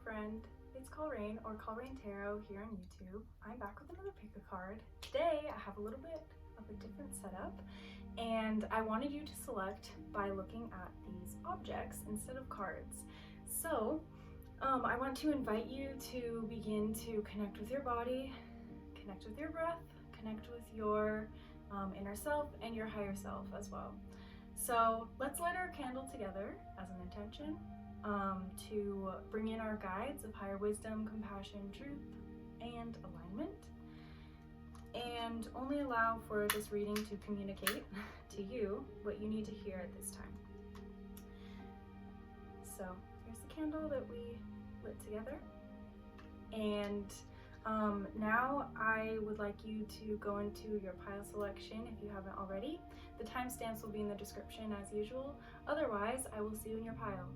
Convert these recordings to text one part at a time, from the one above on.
friend, it's Colrain or Colrain Tarot here on YouTube. I'm back with another pick a card. Today I have a little bit of a different setup and I wanted you to select by looking at these objects instead of cards. So I want to invite you to begin to connect with your body, connect with your breath, connect with your inner self and your higher self as well. So let's light our candle together as an intention to bring in our guides of higher wisdom, compassion, truth, and alignment, and only allow for this reading to communicate to you what you need to hear at this time. So here's the candle that we lit together, and now I would like you to go into your pile selection if you haven't already. The timestamps will be in the description as usual. Otherwise, I will see you in your pile.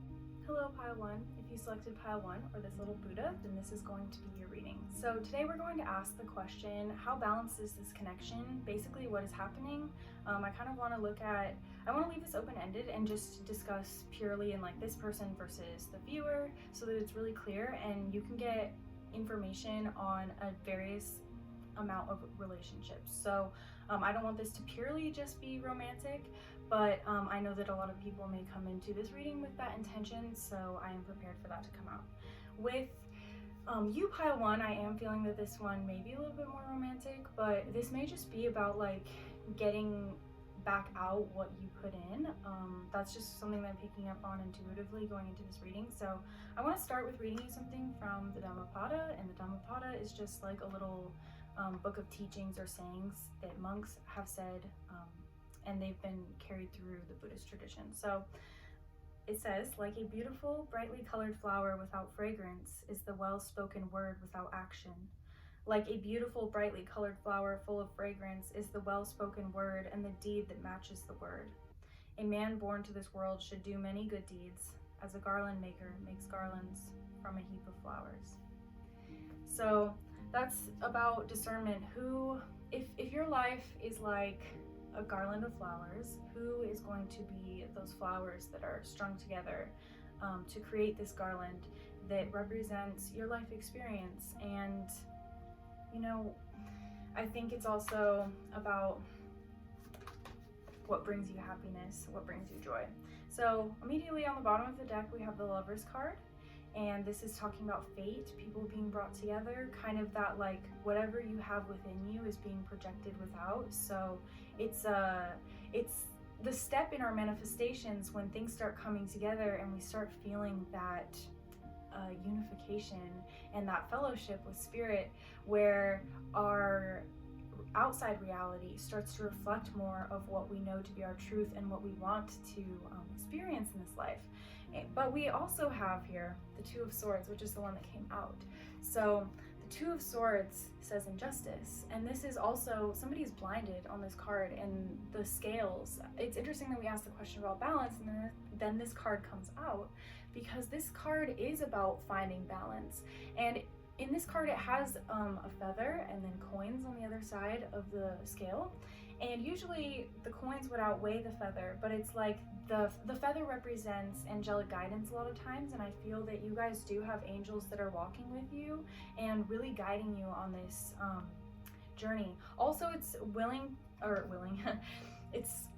Hello, pile 1. If you selected pile 1 or this little Buddha, then this is going to be your reading. So today we're going to ask the question, how balanced is this connection? Basically, what is happening? I kind of want to leave this open-ended and just discuss purely in like this person versus the viewer so that it's really clear and you can get information on a various amount of relationships. So I don't want this to purely just be romantic, but I know that a lot of people may come into this reading with that intention, so I am prepared for that to come out. With you, pile 1, I am feeling that this one may be a little bit more romantic, but this may just be about like getting back out what you put in. That's just something that I'm picking up on intuitively going into this reading. So I want to start with reading you something from the Dhammapada, and the Dhammapada is just like a little book of teachings or sayings that monks have said, and they've been carried through the Buddhist tradition. So it says, like a beautiful, brightly colored flower without fragrance is the well-spoken word without action. Like a beautiful, brightly colored flower full of fragrance is the well-spoken word and the deed that matches the word. A man born to this world should do many good deeds, as a garland maker makes garlands from a heap of flowers. So that's about discernment. If your life is like a garland of flowers, who is going to be those flowers that are strung together to create this garland that represents your life experience? And you know, I think it's also about what brings you happiness, what brings you joy. So immediately on the bottom of the deck, we have the Lover's card. And this is talking about fate, people being brought together, kind of that like whatever you have within you is being projected without. So it's the step in our manifestations when things start coming together and we start feeling that unification and that fellowship with spirit, where our outside reality starts to reflect more of what we know to be our truth and what we want to experience in this life. But we also have here the Two of Swords, which is the one that came out. So the Two of Swords says injustice, and this is also, somebody's blinded on this card, and the scales. It's interesting that we asked the question about balance, and then this card comes out, because this card is about finding balance. And in this card, it has a feather and then coins on the other side of the scale. And usually the coins would outweigh the feather, but it's like the feather represents angelic guidance a lot of times, and I feel that you guys do have angels that are walking with you and really guiding you on this journey. Also, it's it's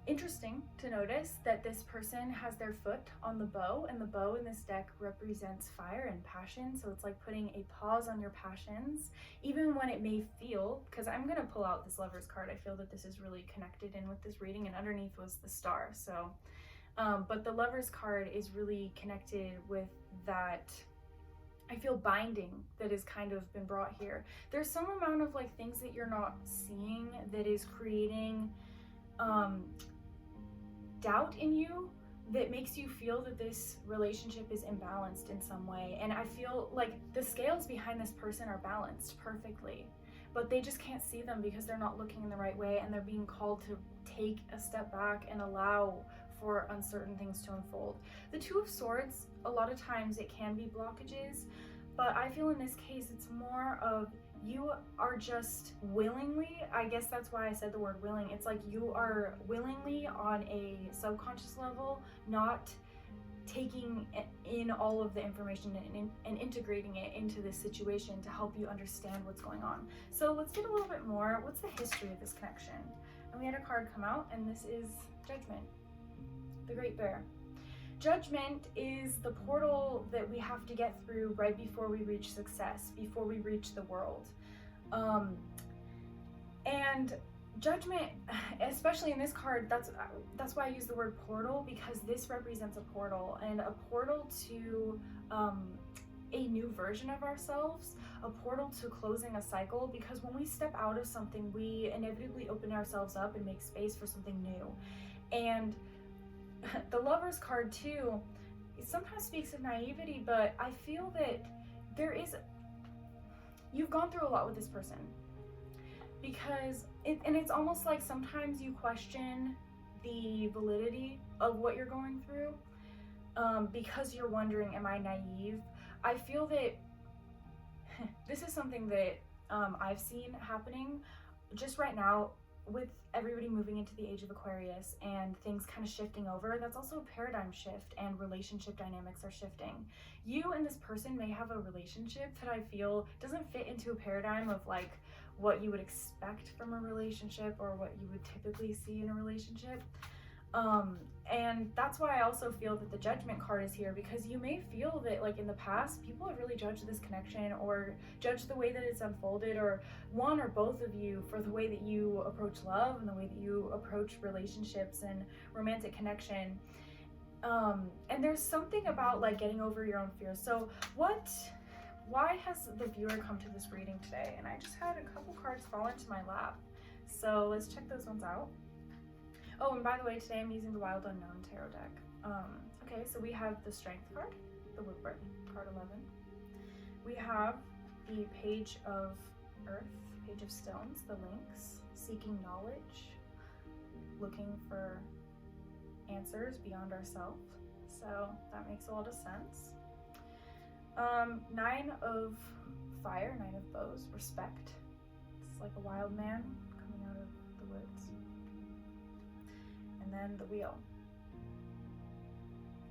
interesting to notice that this person has their foot on the bow, and the bow in this deck represents fire and passion. So it's like putting a pause on your passions, even when it may feel, because I'm going to pull out this Lover's card. I feel that this is really connected in with this reading, and underneath was the star. So, but the Lover's card is really connected with that, I feel, binding that has kind of been brought here. There's some amount of like things that you're not seeing that is creating doubt in you that makes you feel that this relationship is imbalanced in some way. And I feel like the scales behind this person are balanced perfectly, but they just can't see them because they're not looking in the right way, and they're being called to take a step back and allow for uncertain things to unfold. The Two of Swords, a lot of times it can be blockages, but I feel in this case it's more of you are just willingly, I guess that's why I said the word willing. It's like you are willingly on a subconscious level not taking in all of the information and integrating it into this situation to help you understand what's going on. So let's get a little bit more. What's the history of this connection? And we had a card come out, and this is Judgment, the Great Bear. Judgment is the portal that we have to get through right before we reach success, before we reach the world. And Judgment, especially in this card, that's why I use the word portal, because this represents a portal, and a portal to a new version of ourselves, a portal to closing a cycle, because when we step out of something, we inevitably open ourselves up and make space for something new. And the Lover's card too, it sometimes speaks of naivety, but I feel that you've gone through a lot with this person, because it's almost like sometimes you question the validity of what you're going through, because you're wondering, am I naive? I feel that this is something that I've seen happening just right now with everybody moving into the age of Aquarius and things kind of shifting over. That's also a paradigm shift, and relationship dynamics are shifting. You and this person may have a relationship that I feel doesn't fit into a paradigm of like what you would expect from a relationship or what you would typically see in a relationship. And that's why I also feel that the Judgment card is here, because you may feel that like in the past, people have really judged this connection or judged the way that it's unfolded, or one or both of you, for the way that you approach love and the way that you approach relationships and romantic connection. And there's something about like getting over your own fears. So why has the viewer come to this reading today? And I just had a couple cards fall into my lap. So let's check those ones out. Oh, and by the way, today I'm using the Wild Unknown Tarot deck. Okay, so we have the Strength card, the Woodward, card 11. We have the Page of Earth, Page of Stones, the Lynx, seeking knowledge, looking for answers beyond ourselves. So that makes a lot of sense. 9 of Fire, 9 of Bows, respect. It's like a wild man coming out of the woods. And then the Wheel,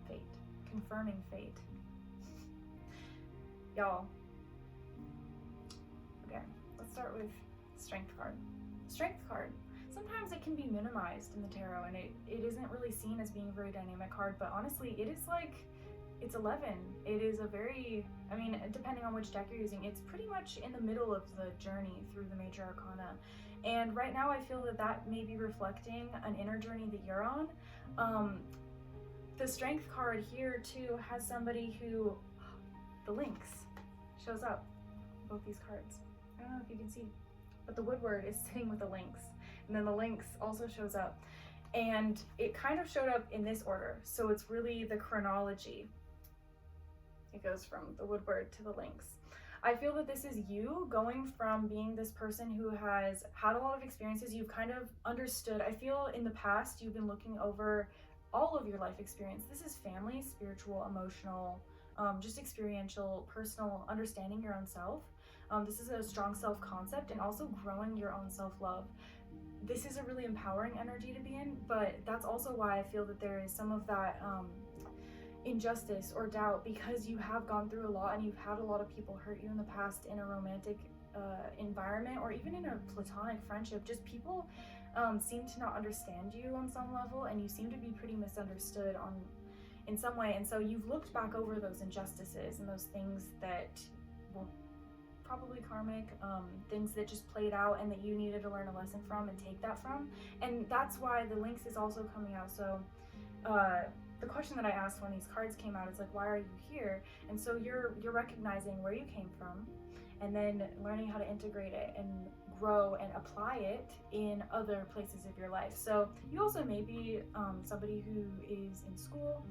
fate, confirming fate. Y'all, okay, let's start with Strength card. Strength card, sometimes it can be minimized in the tarot, and it isn't really seen as being a very dynamic card, but honestly, it is like, it's 11. It is a very, I mean, depending on which deck you're using, it's pretty much in the middle of the journey through the major arcana. And right now I feel that may be reflecting an inner journey that you're on. The Strength card here too has somebody who, the Lynx shows up, both these cards. I don't know if you can see, but the Woodward is sitting with the Lynx, and then the Lynx also shows up. And it kind of showed up in this order, so it's really the chronology. It goes from the Woodward to the Lynx. I feel that this is you going from being this person who has had a lot of experiences. You've kind of understood. I feel in the past, you've been looking over all of your life experience. This is family, spiritual, emotional, just experiential, personal, understanding your own self. This is a strong self-concept and also growing your own self-love. This is a really empowering energy to be in, but that's also why I feel that there is some of that injustice or doubt, because you have gone through a lot and you've had a lot of people hurt you in the past in a romantic environment, or even in a platonic friendship. Just people seem to not understand you on some level, and you seem to be pretty misunderstood in some way. And so you've looked back over those injustices and those things that were probably karmic, things that just played out and that you needed to learn a lesson from and take that from. And that's why the Lynx is also coming out. So the question that I asked when these cards came out is like, why are you here? And so you're recognizing where you came from, and then learning how to integrate it and grow and apply it in other places of your life. So you also may be somebody who is in school,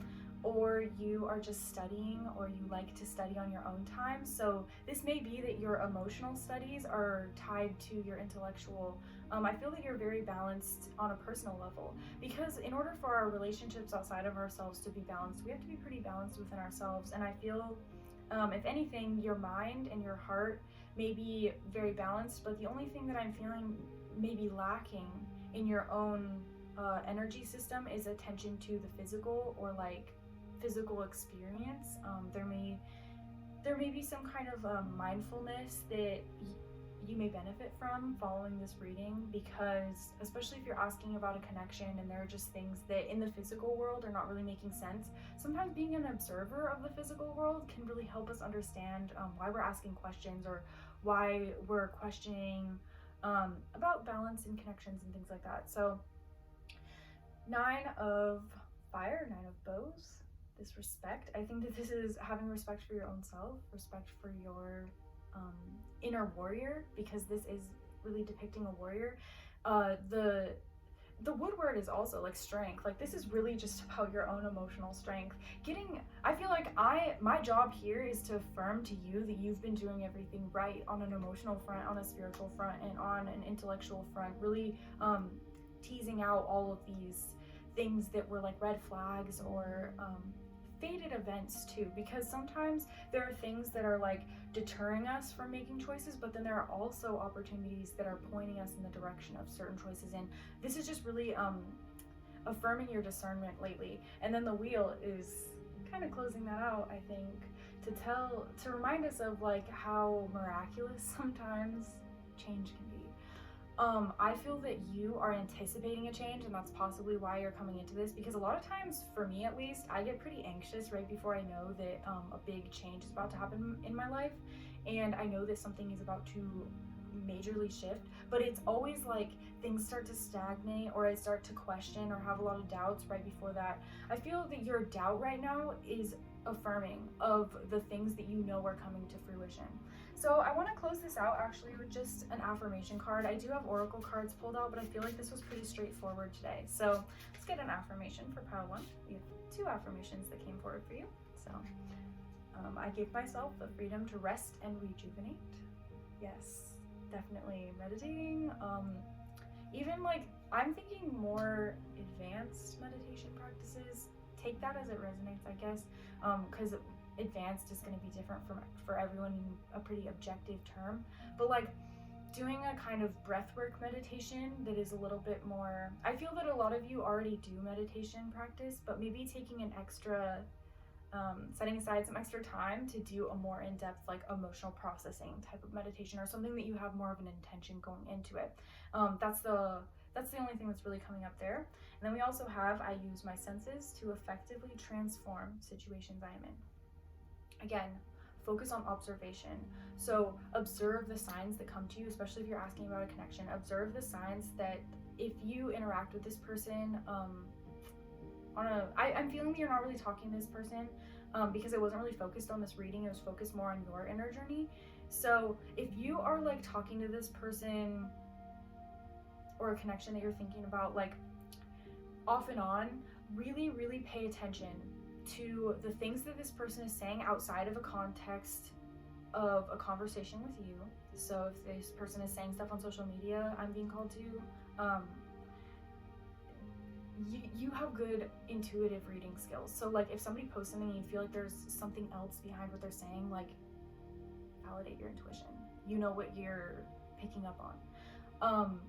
or you are just studying, or you like to study on your own time. So this may be that your emotional studies are tied to your intellectual. I feel that you're very balanced on a personal level, because in order for our relationships outside of ourselves to be balanced, we have to be pretty balanced within ourselves. And I feel, if anything, your mind and your heart may be very balanced, but the only thing that I'm feeling may be lacking in your own energy system is attention to the physical, or like physical experience. There may be some kind of mindfulness that you may benefit from following this reading, because especially if you're asking about a connection and there are just things that in the physical world are not really making sense, sometimes being an observer of the physical world can really help us understand why we're asking questions, or why we're questioning about balance and connections and things like that. So 9 of fire, 9 of bows, this respect. I think that this is having respect for your own self, respect for your inner warrior, because this is really depicting a warrior. The wood word is also like strength. Like, this is really just about your own emotional strength. I feel like my job here is to affirm to you that you've been doing everything right on an emotional front, on a spiritual front, and on an intellectual front, really teasing out all of these things that were like red flags or faded events too, because sometimes there are things that are like deterring us from making choices, but then there are also opportunities that are pointing us in the direction of certain choices, and this is just really affirming your discernment lately. And then the wheel is kind of closing that out, I think, to remind us of like how miraculous sometimes change can be. I feel that you are anticipating a change, and that's possibly why you're coming into this, because a lot of times, for me at least, I get pretty anxious right before I know that a big change is about to happen in my life, and I know that something is about to majorly shift, but it's always like things start to stagnate, or I start to question or have a lot of doubts right before that. I feel that your doubt right now is affirming of the things that you know are coming to fruition. So I want to close this out actually with just an affirmation card. I do have oracle cards pulled out, but I feel like this was pretty straightforward today. So let's get an affirmation for pile 1. We have 2 affirmations that came forward for you. So I give myself the freedom to rest and rejuvenate. Yes, definitely meditating. Even like, I'm thinking more advanced meditation practices. Take that as it resonates, I guess, because advanced is going to be different for everyone in a pretty objective term, but like doing a kind of breathwork meditation that is a little bit more, I feel that a lot of you already do meditation practice, but maybe taking an extra setting aside some extra time to do a more in-depth like emotional processing type of meditation, or something that you have more of an intention going into it. That's the only thing that's really coming up there. And then we also have, I use my senses to effectively transform situations I am in. Again, focus on observation. So observe the signs that come to you, especially if you're asking about a connection. Observe the signs that if you interact with this person I'm feeling that you're not really talking to this person because it wasn't really focused on this reading. It was focused more on your inner journey. So if you are like talking to this person or a connection that you're thinking about like off and on, really, really pay attention to the things that this person is saying outside of a context of a conversation with you. So if this person is saying stuff on social media, I'm being called to, you have good intuitive reading skills. So like if somebody posts something and you feel like there's something else behind what they're saying, like validate your intuition. You know what you're picking up on.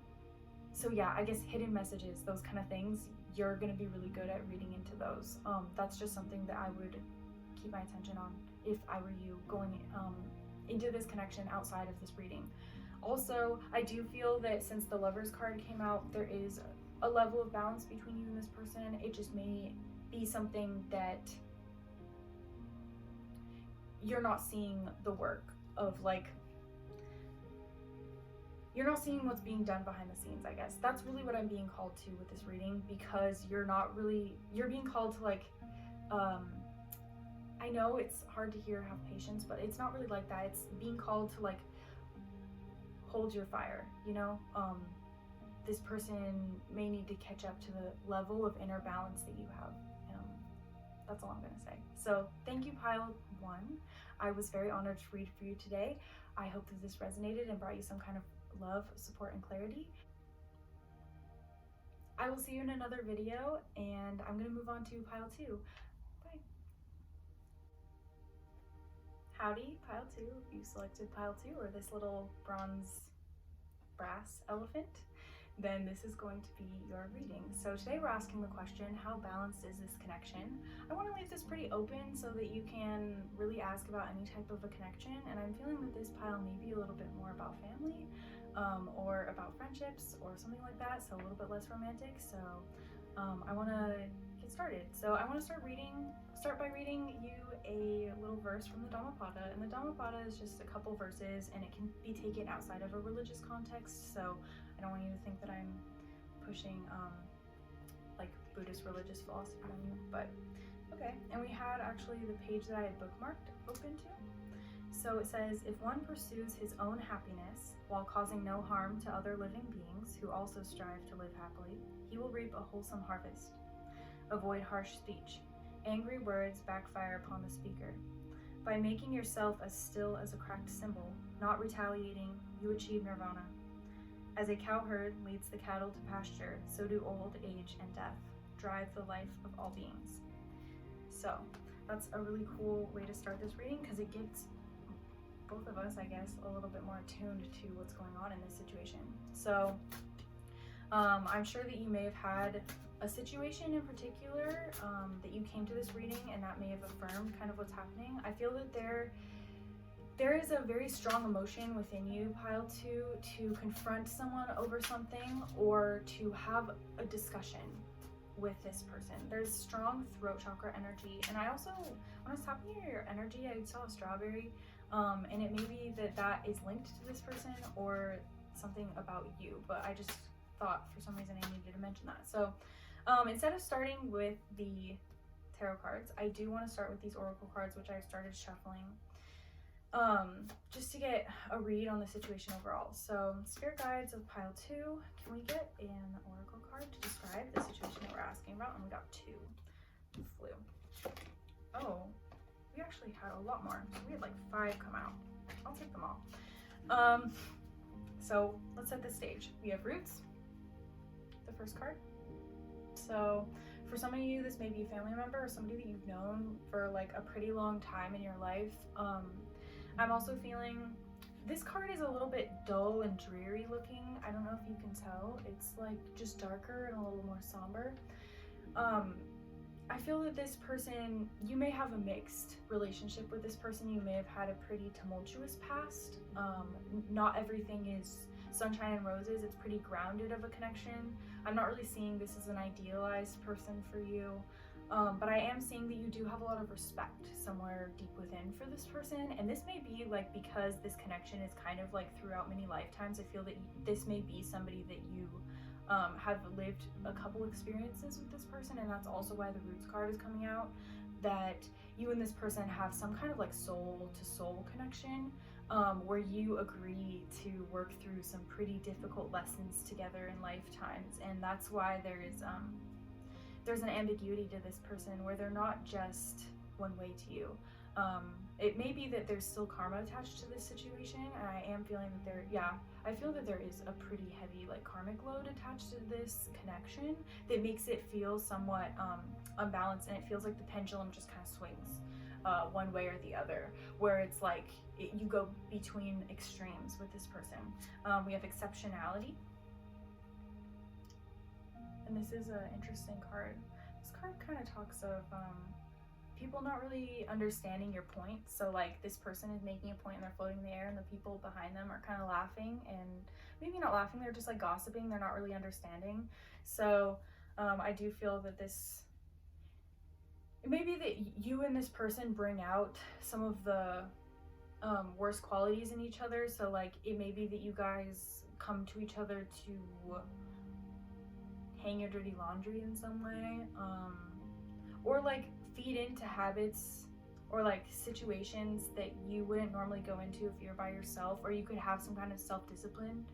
So yeah, I guess hidden messages, those kind of things, you're going to be really good at reading into those. That's just something that I would keep my attention on if I were you going into this connection outside of this reading. Also, I do feel that since the Lovers card came out, there is a level of balance between you and this person. It just may be something that you're not seeing the work of, like, you're not seeing what's being done behind the scenes, I guess. That's really what I'm being called to with this reading, because you're being called to, like, I know it's hard to hear, have patience, but it's not really like that. It's being called to, like, hold your fire, you know? This person may need to catch up to the level of inner balance that you have. That's all I'm gonna say. So thank you, pile 1. I was very honored to read for you today. I hope that this resonated and brought you some kind of love, support, and clarity. I will see you in another video, and I'm gonna move on to pile 2. Bye. Howdy, pile 2. You selected pile 2, or this little bronze brass elephant. then this is going to be your reading. So today we're asking the question, how balanced is this connection? I want to leave this pretty open so that you can really ask about any type of a connection, and I'm feeling that this pile may be a little bit more about family, or about friendships or something like that, so a little bit less romantic. So I want to get started. So I want to start by reading you a little verse from the Dhammapada, and the Dhammapada is just a couple verses, and it can be taken outside of a religious context, so I don't want you to think that I'm pushing like Buddhist religious philosophy on you, but okay. And we had actually the page that I had bookmarked open to. So it says, if one pursues his own happiness while causing no harm to other living beings who also strive to live happily, he will reap a wholesome harvest. Avoid harsh speech. Angry words backfire upon the speaker. By making yourself as still as a cracked cymbal, not retaliating, you achieve nirvana. As a cowherd leads the cattle to pasture, so do old age and death drive the life of all beings. So that's a really cool way to start this reading, because it gets both of us, I guess, a little bit more attuned to what's going on in this situation. So I'm sure that you may have had a situation in particular that you came to this reading and that may have affirmed kind of what's happening. I feel that there is a very strong emotion within you, pile 2, to confront someone over something or to have a discussion with this person. There's strong throat chakra energy, and I also, when I was tapping your energy, I saw a strawberry, and it may be that is linked to this person or something about you, but I just thought for some reason I needed to mention that. So instead of starting with the tarot cards, I do want to start with these oracle cards, which I started shuffling just to get a read on the situation overall. So spirit guides of pile 2, can we get an oracle card to describe the situation that we're asking about? And we got 2. It flew. Oh, we actually had a lot more. So we had like 5 come out. I'll take them all. So let's set the stage. We have roots, the first card. So for some of you, this may be a family member or somebody that you've known for like a pretty long time in your life. I'm also feeling this card is a little bit dull and dreary looking. I don't know if you can tell. It's like just darker and a little more somber. I feel that this person, you may have a mixed relationship with this person. You may have had a pretty tumultuous past. Not everything is sunshine and roses. It's pretty grounded of a connection. I'm not really seeing this as an idealized person for you. But I am seeing that you do have a lot of respect somewhere deep within for this person, and this may be like because this connection is kind of like throughout many lifetimes. I feel that this may be somebody that you have lived a couple experiences with this person, and that's also why the Roots card is coming out, that you and this person have some kind of like soul to soul connection, where you agree to work through some pretty difficult lessons together in lifetimes, and that's why there's an ambiguity to this person where they're not just one way to you. It may be that there's still karma attached to this situation, and I am feeling that I feel that there is a pretty heavy like karmic load attached to this connection that makes it feel somewhat unbalanced, and it feels like the pendulum just kind of swings one way or the other, where it's like you go between extremes with this person. We have exceptionality. And this is an interesting card. This card kind of talks of people not really understanding your point. So like this person is making a point and they're floating in the air, and the people behind them are kind of laughing, and maybe not laughing, they're just like gossiping. They're not really understanding. So I do feel that it may be that you and this person bring out some of the worst qualities in each other. So like it may be that you guys come to each other to hang your dirty laundry in some way, or like feed into habits or like situations that you wouldn't normally go into if you're by yourself, or you could have some kind of self-discipline.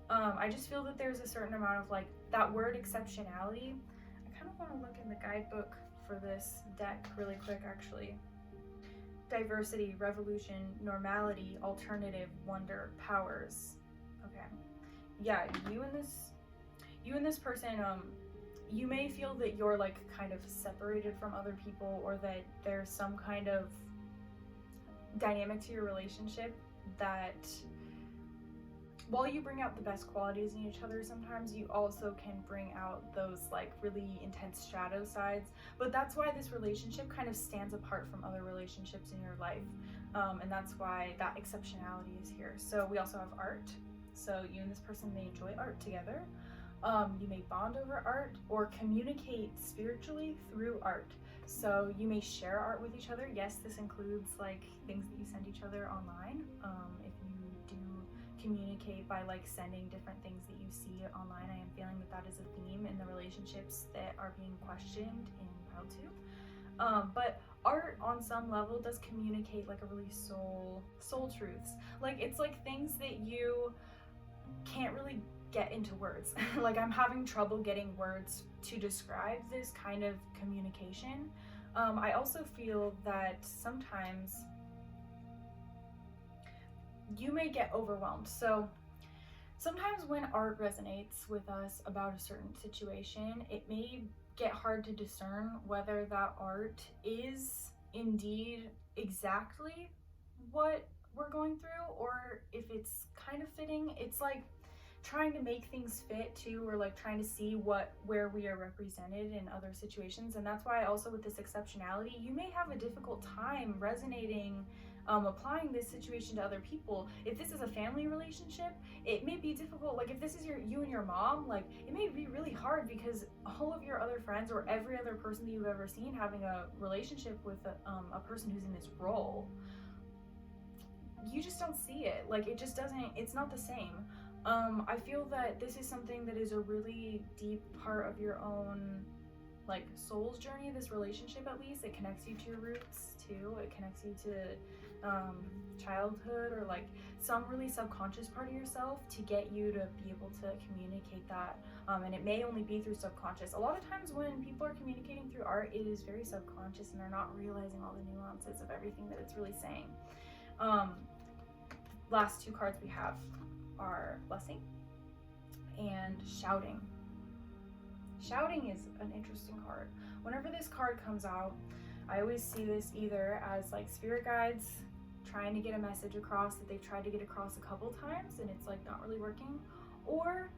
I just feel that there's a certain amount of like that word exceptionality. I kind of want to look in the guidebook for this deck really quick actually. Diversity, revolution, normality, alternative, wonder, powers. Okay, yeah, you and this person, you may feel that you're like kind of separated from other people, or that there's some kind of dynamic to your relationship that while you bring out the best qualities in each other, sometimes you also can bring out those like really intense shadow sides. But that's why this relationship kind of stands apart from other relationships in your life. And that's why that exceptionality is here. So we also have art. So you and this person may enjoy art together. You may bond over art or communicate spiritually through art. So you may share art with each other. Yes, this includes like things that you send each other online. If you do communicate by like sending different things that you see online, I am feeling that that is a theme in the relationships that are being questioned in pile 2. But art on some level does communicate like a really soul truths. Like it's like things that you can't really get into words. Like I'm having trouble getting words to describe this kind of communication. I also feel that sometimes you may get overwhelmed. So sometimes when art resonates with us about a certain situation, it may get hard to discern whether that art is indeed exactly what we're going through or if it's kind of fitting. It's like trying to make things fit too, or like trying to see where we are represented in other situations. And that's why also with this exceptionality, you may have a difficult time resonating, applying this situation to other people. If this is a family relationship, it may be difficult. Like if this is you and your mom, like it may be really hard because all of your other friends or every other person that you've ever seen having a relationship with a person who's in this role, you just don't see it. Like it just doesn't, it's not the same. I feel that this is something that is a really deep part of your own like soul's journey, this relationship at least. It connects you to your roots too. It connects you to childhood or like some really subconscious part of yourself to get you to be able to communicate that. And it may only be through subconscious. A lot of times when people are communicating through art, it is very subconscious and they're not realizing all the nuances of everything that it's really saying. Last 2 cards we have are blessing and shouting. Shouting is an interesting card. Whenever this card comes out, I always see this either as like spirit guides trying to get a message across that they've tried to get across a couple times and it's like not really working, or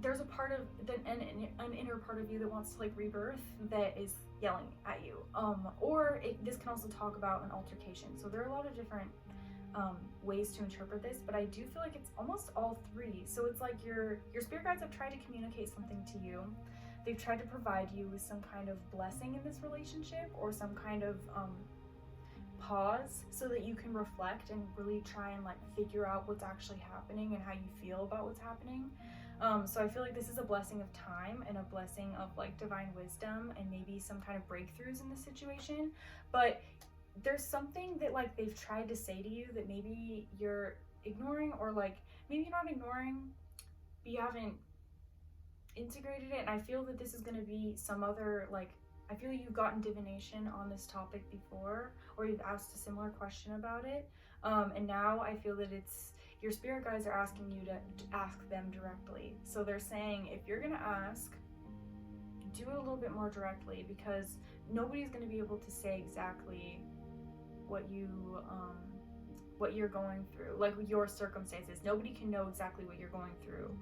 there's a part of an inner part of you that wants to like rebirth that is yelling at you, or this can also talk about an altercation. So there are a lot of different ways to interpret this, but I do feel like it's almost all 3. So it's like your spirit guides have tried to communicate something to you. They've tried to provide you with some kind of blessing in this relationship or some kind of pause so that you can reflect and really try and like figure out what's actually happening and how you feel about what's happening. So I feel like this is a blessing of time and a blessing of like divine wisdom and maybe some kind of breakthroughs in the situation. But there's something that like they've tried to say to you that maybe you're ignoring, or like maybe you're not ignoring, but you haven't integrated it. And I feel that this is going to be some other like, I feel you've gotten divination on this topic before, or you've asked a similar question about it, and now I feel that it's your spirit guides are asking you to ask them directly. So they're saying if you're going to ask, do it a little bit more directly, because nobody's going to be able to say exactly what you're going through, like your circumstances. Nobody can know exactly what you're going through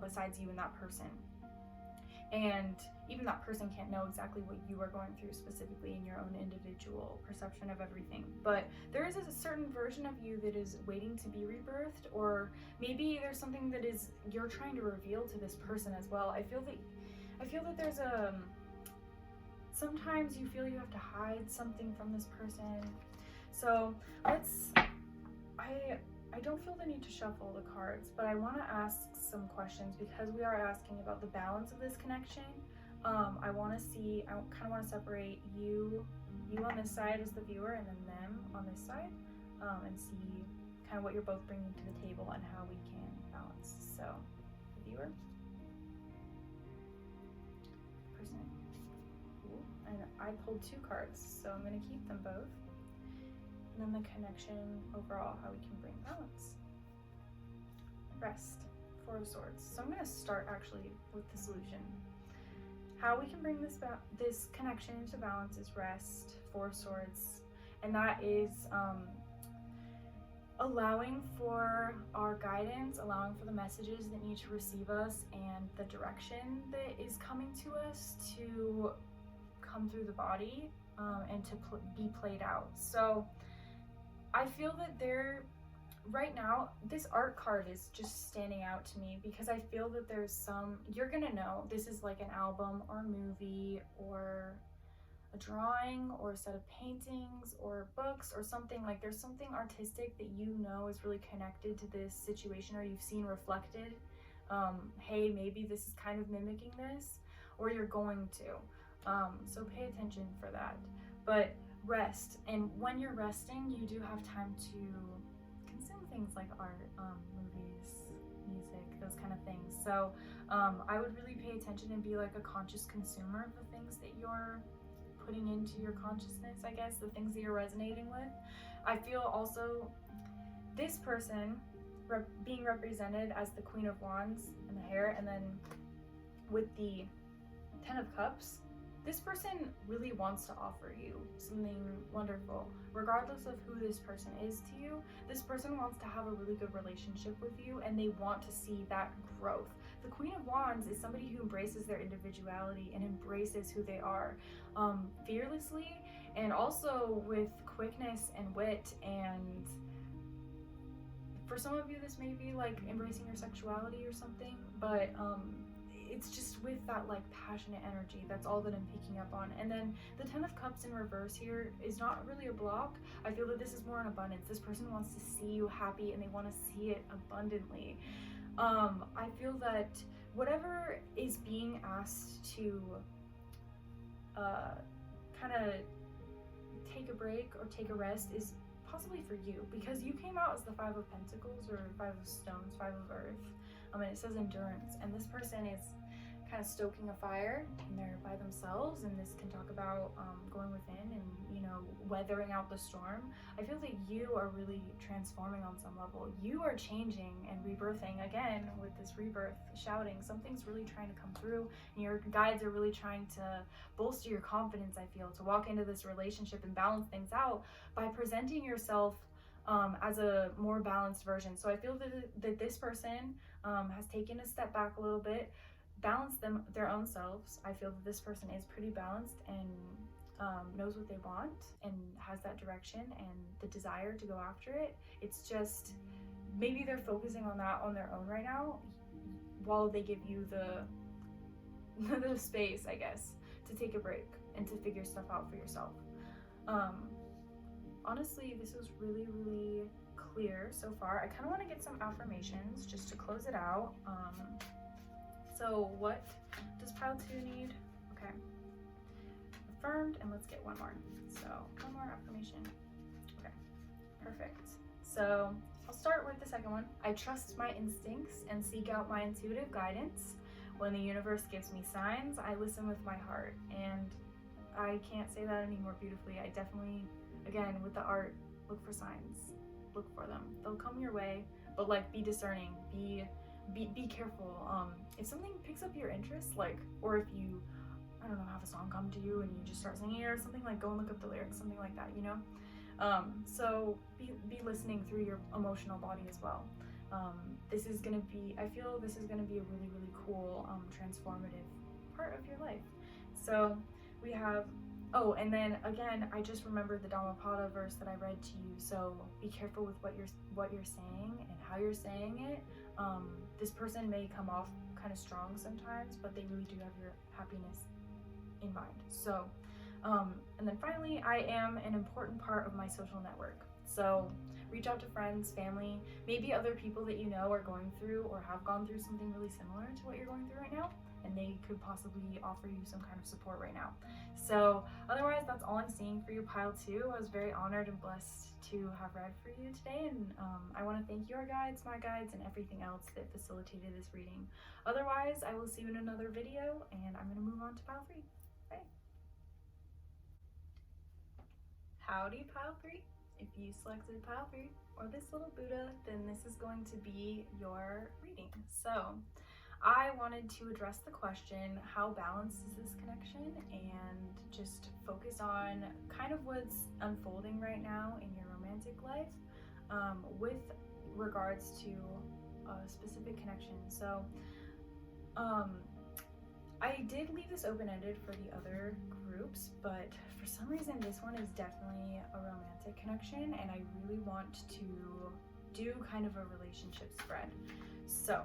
besides you and that person. And even that person can't know exactly what you are going through specifically in your own individual perception of everything. But there is a certain version of you that is waiting to be rebirthed, or maybe there's something that is you're trying to reveal to this person as well. I feel that there's sometimes you feel you have to hide something from this person. So I don't feel the need to shuffle the cards, but I want to ask some questions because we are asking about the balance of this connection. I want to see, I kind of want to separate you on this side as the viewer and then them on this side, and see kind of what you're both bringing to the table and how we can balance. So, the viewer, person, cool. And I pulled 2 cards, so I'm going to keep them both. And then the connection overall, how we can bring balance. Rest, 4 of Swords. So I'm going to start actually with the solution. How we can bring this connection into balance is rest, 4 of Swords, and that is allowing for our guidance, allowing for the messages that need to receive us and the direction that is coming to us to come through the body, and to be played out. So I feel that right now, this art card is just standing out to me because I feel that there's you're gonna know this is like an album or a movie or a drawing or a set of paintings or books or something. Like there's something artistic that you know is really connected to this situation, or you've seen reflected. Hey, maybe this is kind of mimicking this, or you're going to. So pay attention for that. But rest, and when you're resting, you do have time to consume things like art, movies, music, those kind of things. So I would really pay attention and be like a conscious consumer of the things that you're putting into your consciousness, I guess, the things that you're resonating with. I feel also this person being represented as the Queen of Wands in the hair, and then with the Ten of Cups, this person really wants to offer you something wonderful. Regardless of who this person is to you, this person wants to have a really good relationship with you, and they want to see that growth. The Queen of Wands is somebody who embraces their individuality and embraces who they are, fearlessly, and also with quickness and wit. And for some of you, this may be like embracing your sexuality or something, but it's just with that like passionate energy. That's all that I'm picking up on. And then the Ten of Cups in reverse here is not really a block. I feel that this is more an abundance. This person wants to see you happy, and they want to see it abundantly. I feel that whatever is being asked to kind of take a break or take a rest is possibly for you, because you came out as the Five of Pentacles or Five of Stones, Five of Earth, and it says endurance, and this person is kind of stoking a fire and they're by themselves, and this can talk about going within and, you know, weathering out the storm. I feel that you are really transforming on some level. You are changing and rebirthing again with this rebirth shouting. Something's really trying to come through, and your guides are really trying to bolster your confidence, I feel, to walk into this relationship and balance things out by presenting yourself as a more balanced version. So I feel that this person has taken a step back a little bit, balance their own selves. I feel that this person is pretty balanced and knows what they want and has that direction and the desire to go after it. It's just maybe they're focusing on that on their own right now, while they give you the space, I guess, to take a break and to figure stuff out for yourself. Honestly, this was really, really clear so far. I kind of want to get some affirmations just to close it out. So what does pile 2 need? Okay, affirmed, and let's get one more. So one more affirmation. Okay, perfect. So I'll start with the second one. I trust my instincts and seek out my intuitive guidance. When the universe gives me signs, I listen with my heart. And I can't say that any more beautifully. I definitely, again, with the art, look for signs. Look for them. They'll come your way, but like be discerning, be careful. If something picks up your interest, like, or if you, I don't know, have a song come to you and you just start singing it or something, like go and look up the lyrics, something like that, you know? So be listening through your emotional body as well. This is gonna be, I feel this is gonna be a really, really cool, transformative part of your life. So we have, oh, and then again, I just remembered the Dhammapada verse that I read to you. So be careful with what you're saying and how you're saying it. This person may come off kind of strong sometimes, but they really do have your happiness in mind. So, and then finally, I am an important part of my social network. So reach out to friends, family, maybe other people that you know are going through or have gone through something really similar to what you're going through right now, and they could possibly offer you some kind of support right now. So otherwise, that's all I'm seeing for you, pile 2. I was very honored and blessed to have read for you today, and I want to thank your guides, my guides, and everything else that facilitated this reading. Otherwise, I will see you in another video, and I'm going to move on to pile 3. Bye. Howdy, pile 3. If you selected pile 3 or this little Buddha, then this is going to be your reading. So I wanted to address the question, how balanced is this connection, and just focus on kind of what's unfolding right now in your romantic life. with regards to a specific connection. So I did leave this open-ended for the other groups, but for some reason this one is definitely a romantic connection, and I really want to do kind of a relationship spread. So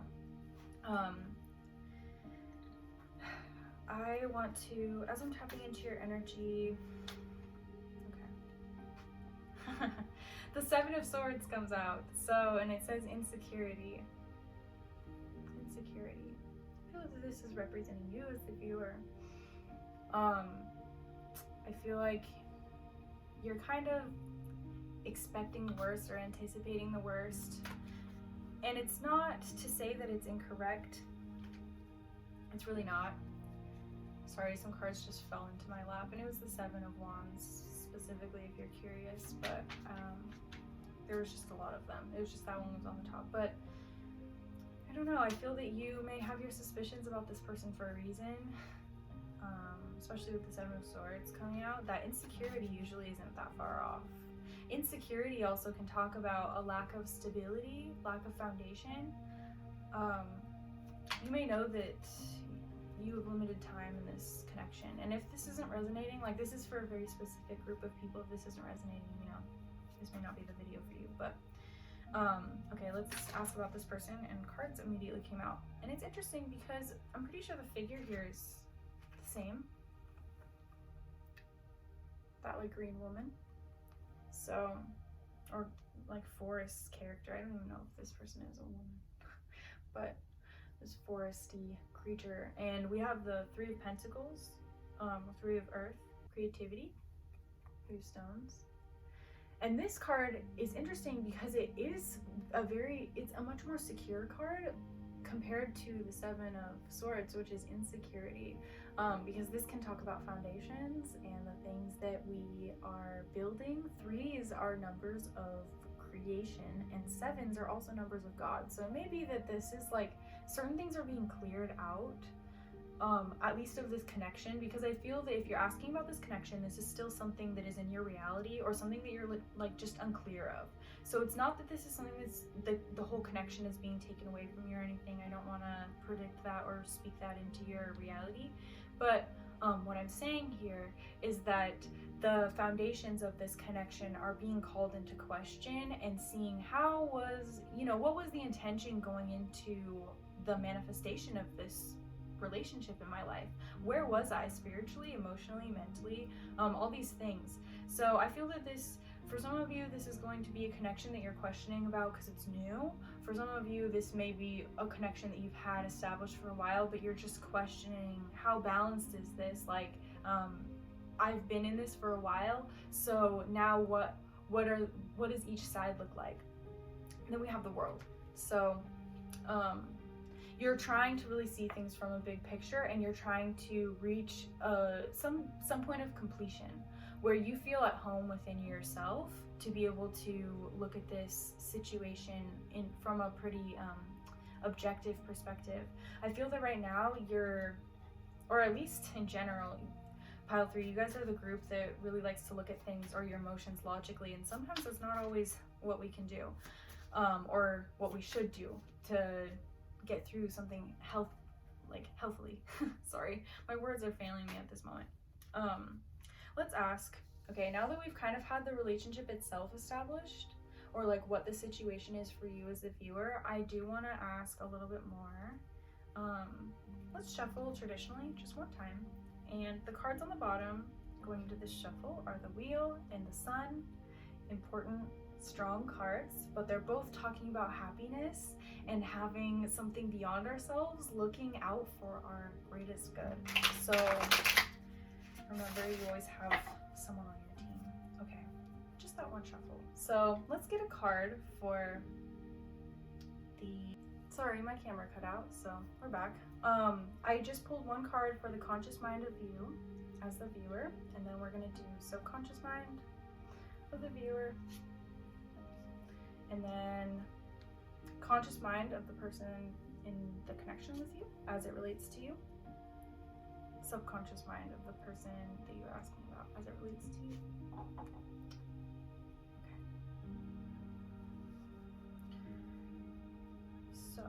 I want to, as I'm tapping into your energy, okay. The Seven of Swords comes out, so, and it says insecurity. Insecurity. I feel like this is representing you as the viewer. I feel like you're kind of expecting the worst or anticipating the worst. And it's not to say that it's incorrect. It's really not. Sorry, some cards just fell into my lap, and it was the Seven of Wands, specifically if you're curious, but there was just a lot of them. It was just that one was on the top, but I don't know, I feel that you may have your suspicions about this person for a reason, especially with the Seven of Swords coming out. That insecurity usually isn't that far off. Insecurity also can talk about a lack of stability, lack of foundation. You may know that you have limited time in this connection, and if this isn't resonating, like this is for a very specific group of people, if this isn't resonating, you know, this may not be the video for you. But okay, let's ask about this person, and cards immediately came out, and it's interesting because I'm pretty sure the figure here is the same, that like green woman, so, or like forest character. I don't even know if this person is a woman, but this foresty creature. And we have the Three of Pentacles, Three of Earth, creativity, Three of Stones. And this card is interesting because it is it's a much more secure card compared to the Seven of Swords, which is insecurity, because this can talk about foundations and the things that we are building. Threes are numbers of creation, and sevens are also numbers of God. So it may be that this is like certain things are being cleared out, at least of this connection, because I feel that if you're asking about this connection, this is still something that is in your reality or something that you're like just unclear of. So it's not that this is something that's the whole connection is being taken away from you or anything. I don't want to predict that or speak that into your reality, but what I'm saying here is that the foundations of this connection are being called into question, and seeing how was, you know, what was the intention going into the manifestation of this relationship in my life? Where was I spiritually, emotionally, mentally, all these things? So I feel that this, for some of you, this is going to be a connection that you're questioning about because it's new. For some of you, this may be a connection that you've had established for a while, but you're just questioning how balanced is this? Like, I've been in this for a while, so now what does each side look like? And then we have the World. So you're trying to really see things from a big picture, and you're trying to reach some point of completion where you feel at home within yourself to be able to look at this situation from a pretty objective perspective. I feel that right now you're, or at least in general, Pile 3, you guys are the group that really likes to look at things or your emotions logically, and sometimes that's not always what we can do, or what we should do to get through something healthily. Sorry, my words are failing me at this moment. Let's ask, okay, now that we've kind of had the relationship itself established, or like what the situation is for you as the viewer, I do want to ask a little bit more. Let's shuffle traditionally, just one time. And the cards on the bottom going into this shuffle are the Wheel and the Sun. Important, strong cards, but they're both talking about happiness and having something beyond ourselves, looking out for our greatest good. So remember, you always have someone on your team. Okay, just that one shuffle. So let's get a card for the, sorry, my camera cut out, so we're back. I just pulled one card for the conscious mind of you as the viewer, and then we're gonna do subconscious mind of the viewer, and then conscious mind of the person in the connection with you as it relates to you, subconscious mind of the person that you're asking about as it relates to you. Okay. So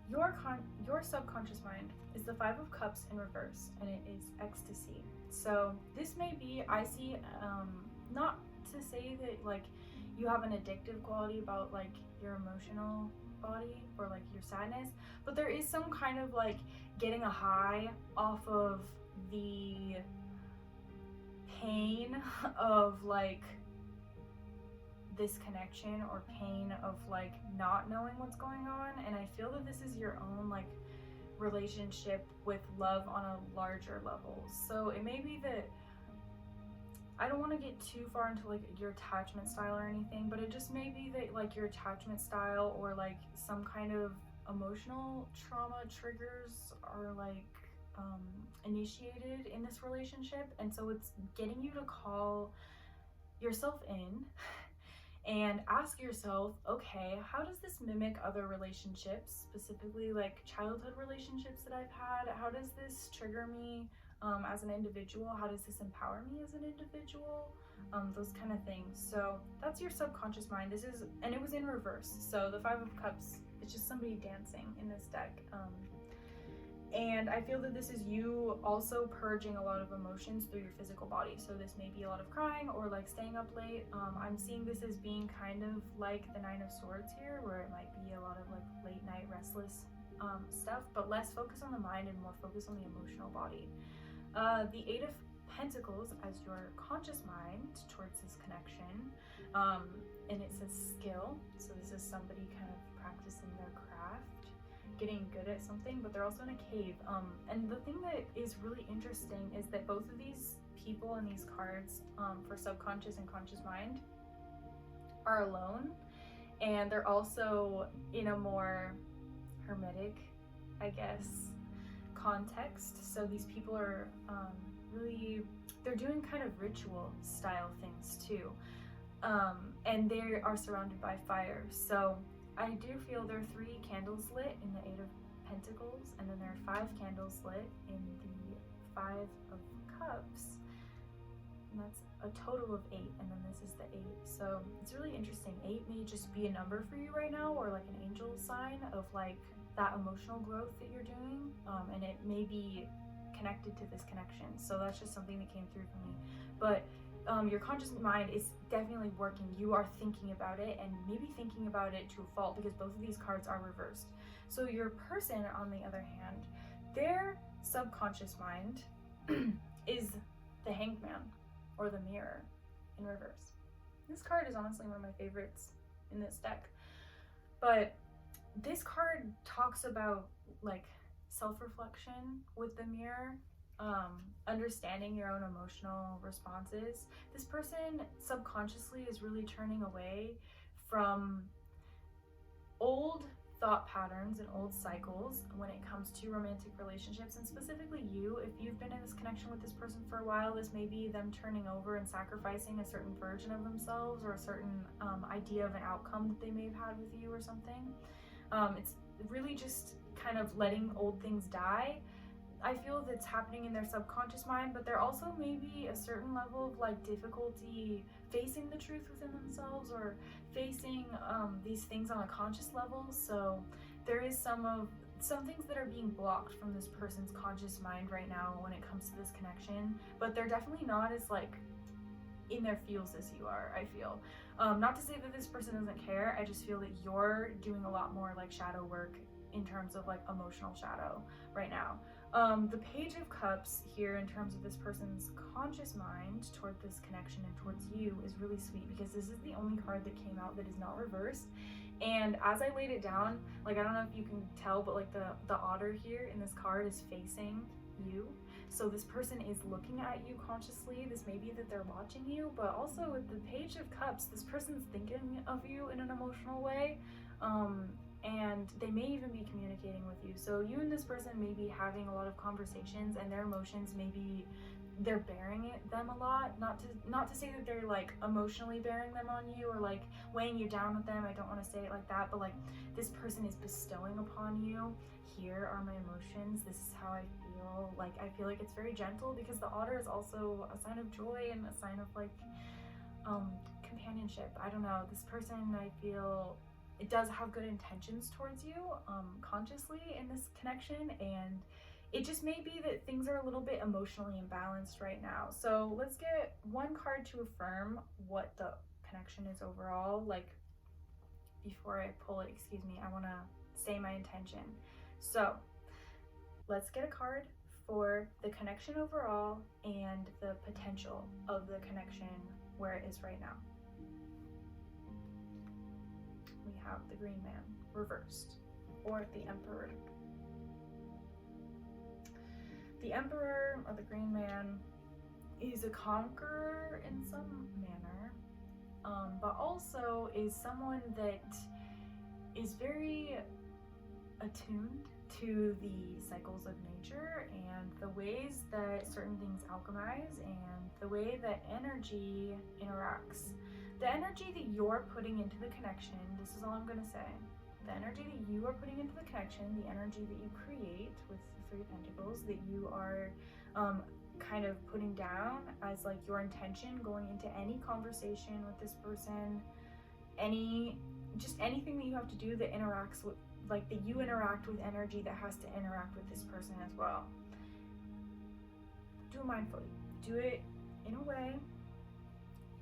your subconscious mind is the Five of Cups in reverse, and it is ecstasy. So this may be, I see, not to say that like you have an addictive quality about like your emotional body or like your sadness, but there is some kind of like getting a high off of the pain of like this connection or pain of like not knowing what's going on. And I feel that this is your own like relationship with love on a larger level. So it may be that, I don't want to get too far into like your attachment style or anything, but it just may be that like your attachment style or like some kind of emotional trauma triggers are like initiated in this relationship. And so it's getting you to call yourself in and ask yourself, okay, how does this mimic other relationships, specifically like childhood relationships that I've had? How does this trigger me as an individual? How does this empower me as an individual? Those kind of things. So that's your subconscious mind. This is, and it was in reverse. So the Five of Cups, it's just somebody dancing in this deck. And I feel that this is you also purging a lot of emotions through your physical body. So this may be a lot of crying or like staying up late. I'm seeing this as being kind of like the Nine of Swords here, where it might be a lot of like late night restless stuff, but less focus on the mind and more focus on the emotional body. The Eight of Pentacles as your conscious mind towards this connection. And it says skill. So this is somebody kind of practicing their craft, getting good at something, but they're also in a cave. And the thing that is really interesting is that both of these people in these cards for subconscious and conscious mind are alone, and they're also in a more hermetic, I guess, context. So these people are really, they're doing kind of ritual style things too, and they are surrounded by fire. So I do feel there are 3 candles lit in the Eight of Pentacles, and then there are 5 candles lit in the Five of Cups, and that's a total of 8, and then this is the 8. So it's really interesting. 8 may just be a number for you right now, or like an angel sign of like that emotional growth that you're doing, and it may be connected to this connection. So that's just something that came through for me. But your conscious mind is definitely working. You are thinking about it, and maybe thinking about it to a fault, because both of these cards are reversed. So your person, on the other hand, their subconscious mind is the Hanged Man or the Mirror in reverse. This card is honestly one of my favorites in this deck. But this card talks about like self-reflection with the Mirror, understanding your own emotional responses. This person subconsciously is really turning away from old thought patterns and old cycles when it comes to romantic relationships, and specifically you, if you've been in this connection with this person for a while, this may be them turning over and sacrificing a certain version of themselves or a certain idea of an outcome that they may have had with you or something. It's really just kind of letting old things die. I feel that's happening in their subconscious mind, but there also may be a certain level of like difficulty facing the truth within themselves, or facing these things on a conscious level. So there is some things that are being blocked from this person's conscious mind right now when it comes to this connection, but they're definitely not as like in their feels as you are, I feel. Not to say that this person doesn't care, I just feel that you're doing a lot more like shadow work in terms of like emotional shadow right now. The Page of Cups here, in terms of this person's conscious mind toward this connection and towards you, is really sweet, because this is the only card that came out that is not reversed. And as I laid it down, like, I don't know if you can tell, but like the otter here in this card is facing you. So this person is looking at you consciously. This may be that they're watching you, but also with the Page of Cups, this person's thinking of you in an emotional way. And they may even be communicating with you. So you and this person may be having a lot of conversations, and their emotions maybe they're bearing them a lot. Not to say that they're like emotionally bearing them on you or like weighing you down with them. I don't want to say it like that, but like this person is bestowing upon you. Here are my emotions. This is how I feel. Like, I feel like it's very gentle, because the otter is also a sign of joy and a sign of like companionship. I don't know. This person, I feel, it does have good intentions towards you consciously in this connection, and it just may be that things are a little bit emotionally imbalanced right now. So let's get one card to affirm what the connection is overall. Like, before I pull it, excuse me, I want to say my intention. So let's get a card for the connection overall and the potential of the connection where it is right now. We have the Green Man reversed, or the Emperor. The Emperor, or the Green Man, is a conqueror in some manner, but also is someone that is very attuned to the cycles of nature and the ways that certain things alchemize and the way that energy interacts. The energy that you're putting into the connection, this is all I'm going to say, the energy that you are putting into the connection, the energy that you create with the Three of Pentacles, that you are kind of putting down as like your intention going into any conversation with this person, anything that you have to do that interacts with, like that you interact with energy that has to interact with this person as well. Do it mindfully. Do it in a way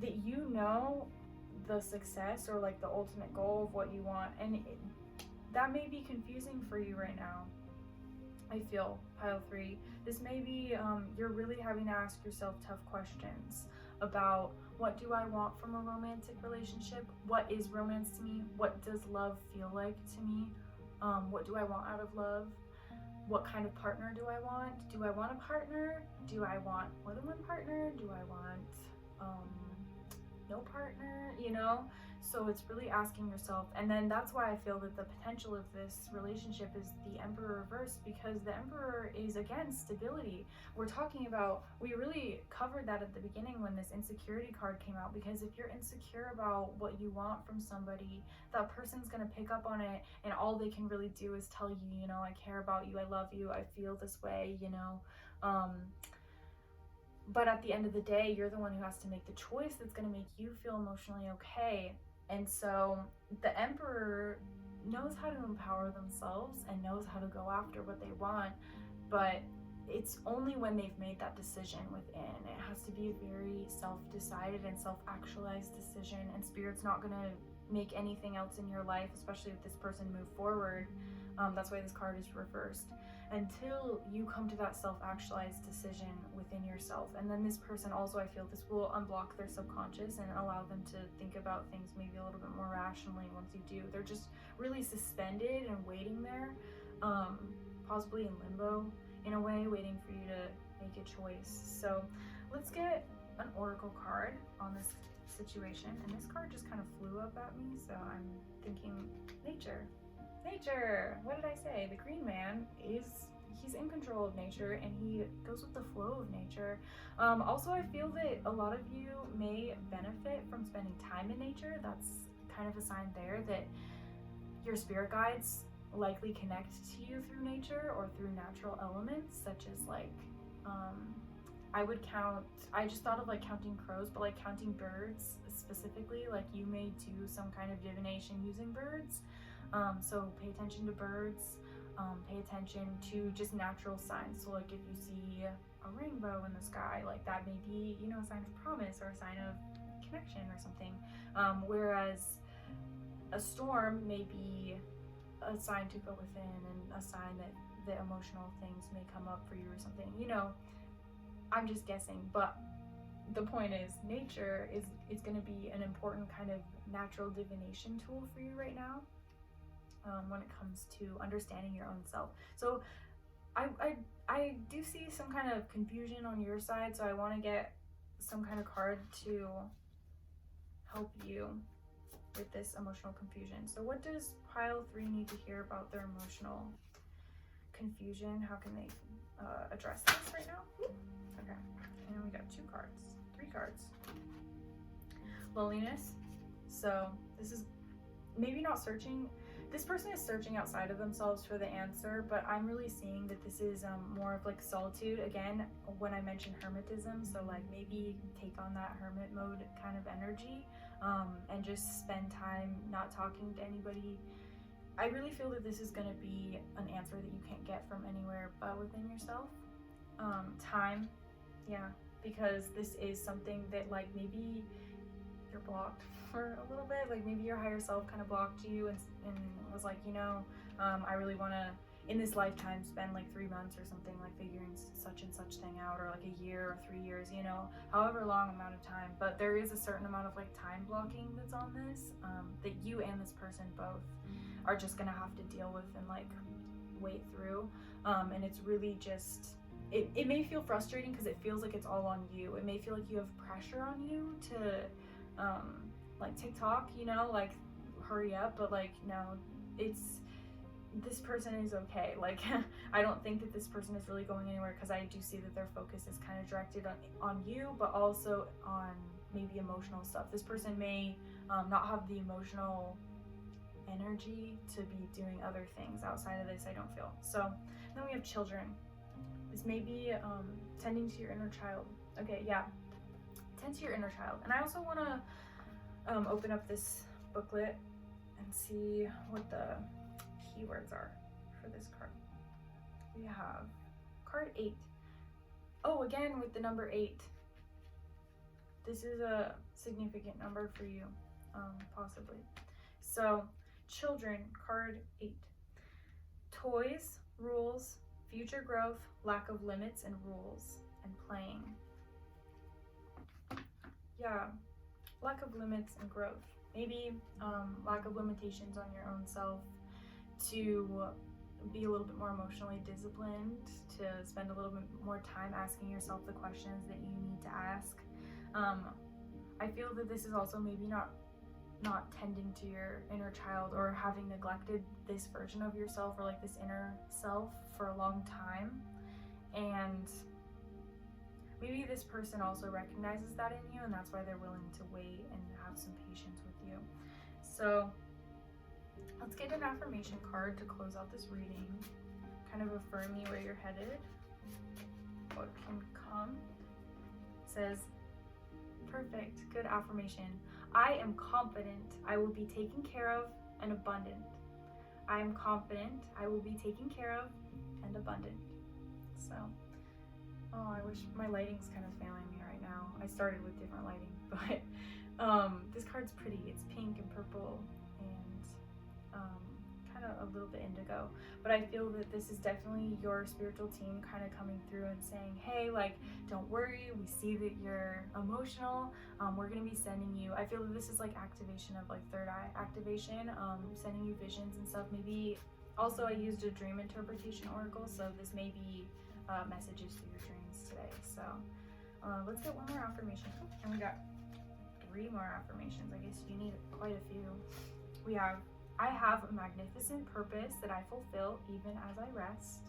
that you know the success or like the ultimate goal of what you want, and that may be confusing for you right now. I feel, pile 3, this may be you're really having to ask yourself tough questions about, what do I want from a romantic relationship? What is romance to me? What does love feel like to me? What do I want out of love? What kind of partner do I want? Do I want a partner? Do I want more than one partner? Do I want no partner? You know? So it's really asking yourself. And then that's why I feel that the potential of this relationship is the Emperor reversed, because the Emperor is against stability. We're talking about, we really covered that at the beginning when this insecurity card came out, because if you're insecure about what you want from somebody, that person's going to pick up on it, and all they can really do is tell you, you know, I care about you, I love you, I feel this way, you know. But at the end of the day, you're the one who has to make the choice that's going to make you feel emotionally okay. And so the Emperor knows how to empower themselves and knows how to go after what they want, but it's only when they've made that decision within. It has to be a very self-decided and self-actualized decision, and Spirit's not going to make anything else in your life, especially if this person move forward. That's why this card is reversed, until you come to that self-actualized decision within yourself. And then this person also, I feel this will unblock their subconscious and allow them to think about things maybe a little bit more rationally. Once you do, they're just really suspended and waiting there, possibly in limbo in a way, waiting for you to make a choice. So let's get an oracle card on this situation. And this card just kind of flew up at me, so I'm thinking nature. Nature, what did I say? The Green Man he's in control of nature, and he goes with the flow of nature. Also, I feel that a lot of you may benefit from spending time in nature. That's kind of a sign there that your spirit guides likely connect to you through nature or through natural elements, such as like, I just thought of like counting crows, but like counting birds specifically, like you may do some kind of divination using birds. So pay attention to birds, pay attention to just natural signs. So like if you see a rainbow in the sky, like that may be, you know, a sign of promise or a sign of connection or something. Whereas a storm may be a sign to go within, and a sign that the emotional things may come up for you or something. You know, I'm just guessing, but the point is, nature is going to be an important kind of natural divination tool for you right now. When it comes to understanding your own self. So I do see some kind of confusion on your side, so I want to get some kind of card to help you with this emotional confusion. So what does pile 3 need to hear about their emotional confusion? How can they address this right now? Okay, and we got 3 cards. Loneliness. So this is maybe not searching. this person is searching outside of themselves for the answer, but I'm really seeing that this is more of like solitude. Again, when I mentioned hermetism, so like maybe take on that hermit mode kind of energy, and just spend time not talking to anybody. I really feel that this is going to be an answer that you can't get from anywhere but within yourself. Time, yeah, because this is something that like maybe you're blocked for a little bit, like maybe your higher self kind of blocked you and was like, you know, I really want to in this lifetime spend like 3 months or something, like figuring such and such thing out, or like a year or 3 years, you know, however long amount of time. But there is a certain amount of like time blocking that's on this, that you and this person both are just gonna have to deal with and like wait through, and it's really just it may feel frustrating because it feels like it's all on you. It may feel like you have pressure on you to like TikTok, you know, like hurry up, but like no, it's this person is okay. Like I don't think that this person is really going anywhere, because I do see that their focus is kind of directed on you, but also on maybe emotional stuff. This person may not have the emotional energy to be doing other things outside of this, I don't feel. So then we have children. This may be tending to your inner child. Okay, yeah, tend to your inner child. And I also want to open up this booklet and see what the keywords are for this card. We have card 8. Oh, again with the number 8. This is a significant number for you, possibly. So children, card 8. Toys, rules, future growth, lack of limits and rules, and playing. Yeah, lack of limits and growth. Maybe lack of limitations on your own self, to be a little bit more emotionally disciplined, to spend a little bit more time asking yourself the questions that you need to ask. I feel that this is also maybe not tending to your inner child, or having neglected this version of yourself, or like this inner self for a long time. And maybe this person also recognizes that in you, and that's why they're willing to wait and have some patience with you. So let's get an affirmation card to close out this reading. Kind of affirm you where you're headed, what can come. It says, perfect, good affirmation. I am confident I will be taken care of and abundant. I am confident I will be taken care of and abundant. So, oh, I wish my lighting's kind of failing me right now. I started with different lighting, but this card's pretty. It's pink and purple and kind of a little bit indigo. But I feel that this is definitely your spiritual team kind of coming through and saying, hey, like, don't worry, we see that you're emotional. We're going to be sending you, I feel that this is like activation of like third eye activation, sending you visions and stuff. Maybe also I used a dream interpretation oracle, so this may be messages through your dreams today. So let's get one more affirmation. And we got 3 more affirmations. I guess you need quite a few. We have, I have a magnificent purpose that I fulfill even as I rest.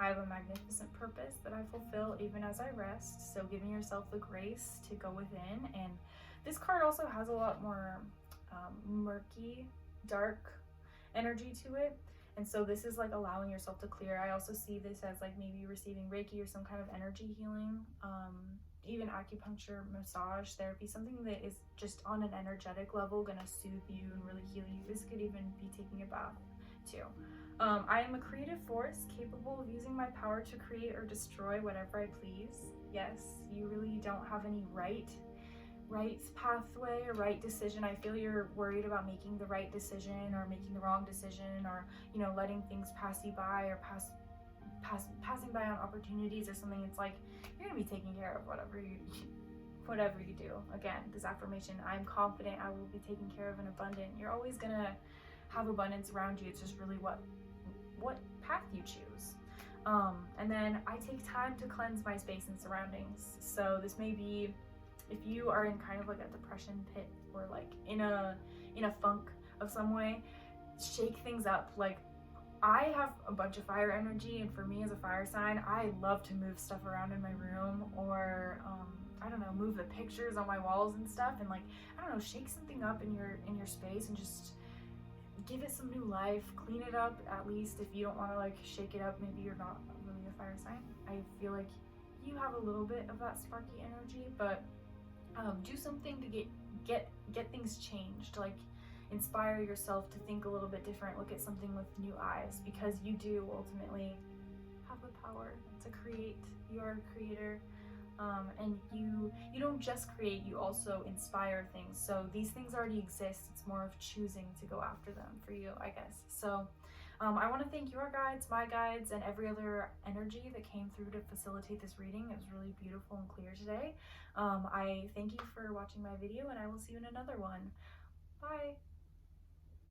I have a magnificent purpose that I fulfill even as I rest. So giving yourself the grace to go within. And this card also has a lot more murky, dark energy to it. And so this is like allowing yourself to clear. I also see this as like maybe receiving Reiki or some kind of energy healing, even acupuncture, massage therapy, something that is just on an energetic level going to soothe you and really heal you. This could even be taking a bath too. I am a creative force capable of using my power to create or destroy whatever I please. Yes, you really don't have any right pathway or right decision. I feel you're worried about making the right decision or making the wrong decision, or, you know, letting things pass you by, or passing by on opportunities or something. It's like you're gonna be taking care of whatever you do. Again, this affirmation, I'm confident I will be taken care of and abundant. You're always gonna have abundance around you. It's just really what path you choose. And then I take time to cleanse my space and surroundings. So this may be, if you are in kind of like a depression pit, or like in a funk of some way, shake things up. Like, I have a bunch of fire energy, and for me as a fire sign, I love to move stuff around in my room, or I don't know, move the pictures on my walls and stuff, and like, I don't know, shake something up in your space and just give it some new life, clean it up. At least if you don't want to like shake it up, maybe you're not really a fire sign. I feel like you have a little bit of that sparky energy, but do something to get things changed. Like inspire yourself to think a little bit different. Look at something with new eyes, because you do ultimately have the power to create. You are a creator. And you don't just create, you also inspire things. So these things already exist. It's more of choosing to go after them for you, I guess. So I want to thank your guides, my guides, and every other energy that came through to facilitate this reading. It was really beautiful and clear today. I thank you for watching my video, and I will see you in another one. Bye.